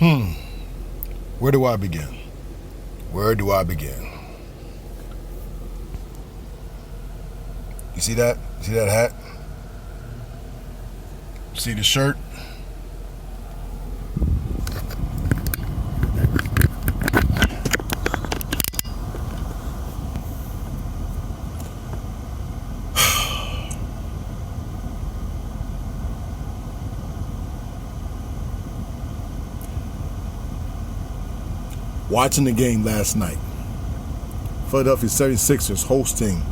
Where do I begin? Where do I begin? You see that? You see that hat? See the shirt? Watching the game last night, Philadelphia 76ers hosting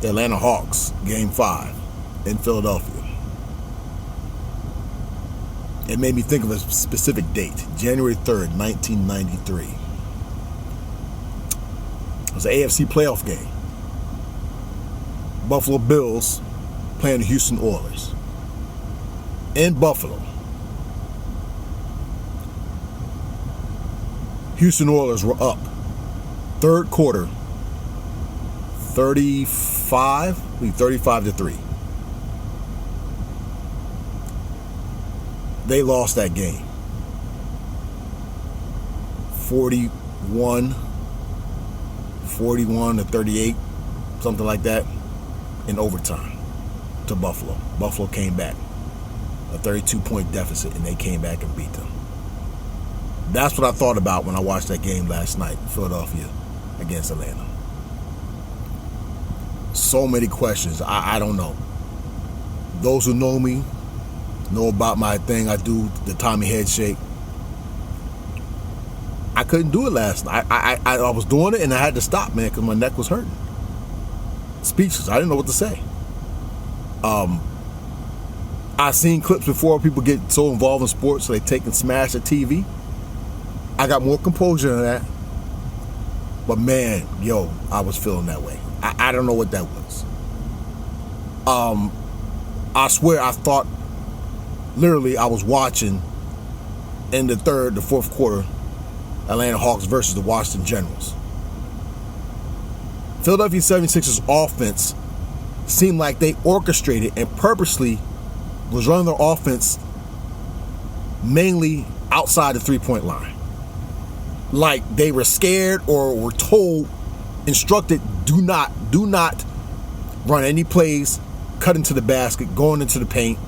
the Atlanta Hawks, Game 5 in Philadelphia. It made me think of a specific date, January 3rd, 1993. It was an AFC playoff game. Buffalo Bills playing the Houston Oilers in Buffalo. Houston Oilers were up. Third quarter, 35-3. They lost that game. 41-38, something like that, in overtime to Buffalo. Buffalo came back. A 32-point deficit, and they came back and beat them. That's what I thought about when I watched that game last night, Philadelphia against Atlanta. So many questions. I don't know. Those who know me know about my thing. I do the Tommy Headshake. I couldn't do it last night. I was doing it and I had to stop, man, because my neck was hurting. Speechless. I didn't know what to say. I've seen clips before people get so involved in sports so they take and smash the TV. I got more composure than that. But man, I was feeling that way. I don't know what that was. I swear I thought literally I was watching in the fourth quarter, Atlanta Hawks versus the Washington Generals. Philadelphia 76ers offense seemed like they orchestrated and purposely was running their offense mainly outside the three-point line. Like they were scared or were told, instructed, do not run any plays, cut into the basket, going into the paint.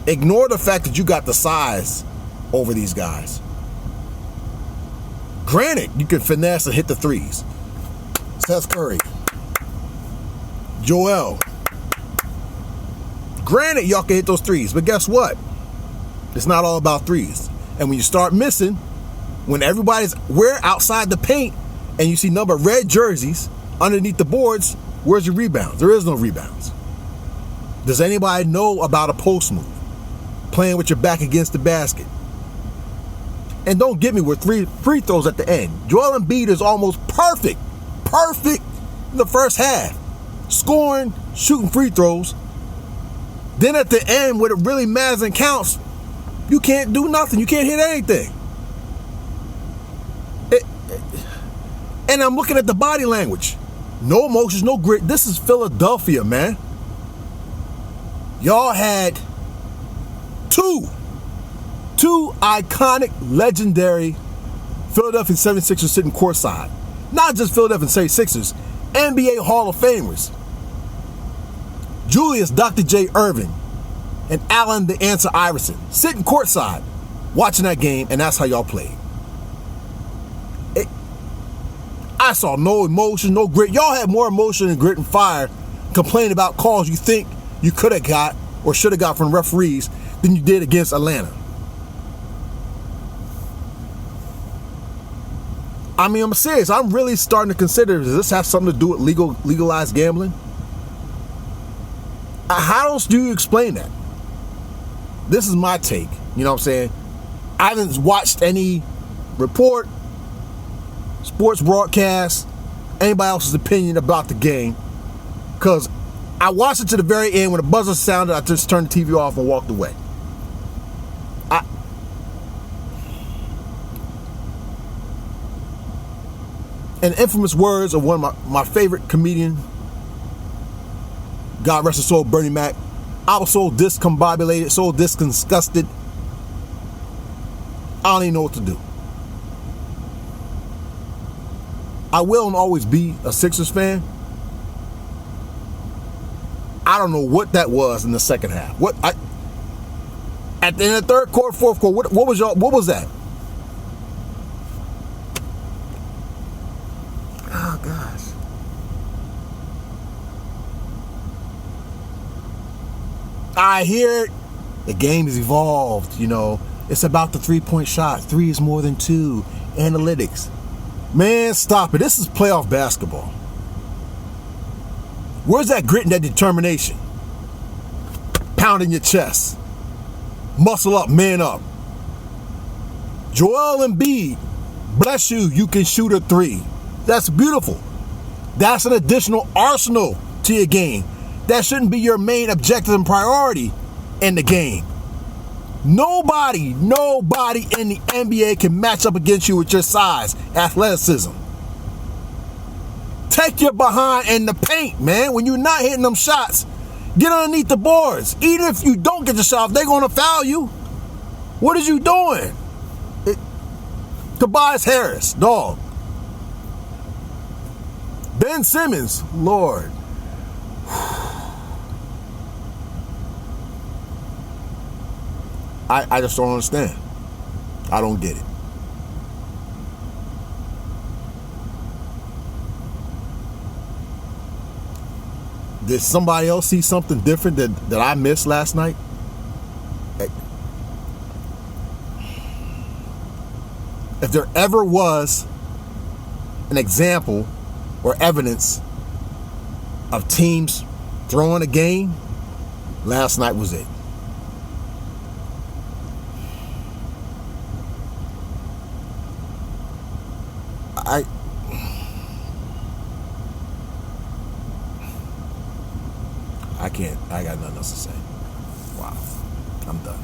Ignore the fact that you got the size over these guys. Granted, you can finesse and hit the threes. Seth Curry, Joel. Granted, y'all can hit those threes, but guess what? It's not all about threes. And when you start missing, when we're outside the paint and you see number of red jerseys underneath the boards, where's your rebounds? There is no rebounds. Does anybody know about a post move? Playing with your back against the basket. And don't get me with 3 free throws at the end. Joel Embiid is almost perfect in the first half. Scoring, shooting free throws. Then at the end, when it really matters and counts, you can't do nothing. You can't hit anything. And I'm looking at the body language. No emotions, no grit. This is Philadelphia, man. Y'all had two iconic, legendary Philadelphia 76ers sitting courtside. Not just Philadelphia 76ers, NBA Hall of Famers. Julius Dr. J. Irvin and Allen the Answer Iverson sitting courtside watching that game, and that's how y'all played. I saw no emotion, no grit. Y'all had more emotion and grit and fire complaining about calls you think you could have got or should have got from referees than you did against Atlanta. I mean, I'm serious. I'm really starting to consider, does this have something to do with legalized gambling? How else do you explain that? This is my take. You know what I'm saying? I haven't watched any report, sports broadcast, anybody else's opinion about the game, because I watched it to the very end. When the buzzer sounded, I just turned the TV off and walked away. And infamous words of one of my favorite comedian, God rest his soul, Bernie Mac, I was so discombobulated, so disgusted I don't even know what to do. I will and always be a Sixers fan. I don't know what that was in the second half. At the end of the third quarter, fourth quarter, what was that? Oh gosh. I hear it. The game has evolved, It's about the 3-point shot. 3 is more than 2. Analytics. Man, stop it. This is playoff basketball. Where's that grit and that determination? Pounding your chest. Muscle up, man up. Joel Embiid, bless you, you can shoot a 3. That's beautiful. That's an additional arsenal to your game. That shouldn't be your main objective and priority in the game. Nobody in the NBA can match up against you with your size, athleticism. Take your behind in the paint, man. When you're not hitting them shots, get underneath the boards. Even if you don't get the shot, they're going to foul you. What is you doing? Tobias Harris, dog. Ben Simmons, Lord. I just don't understand. I don't get it. Did somebody else see something different that I missed last night? If there ever was an example or evidence of teams throwing a game, last night was it. I can't. I got nothing else to say. Wow. I'm done.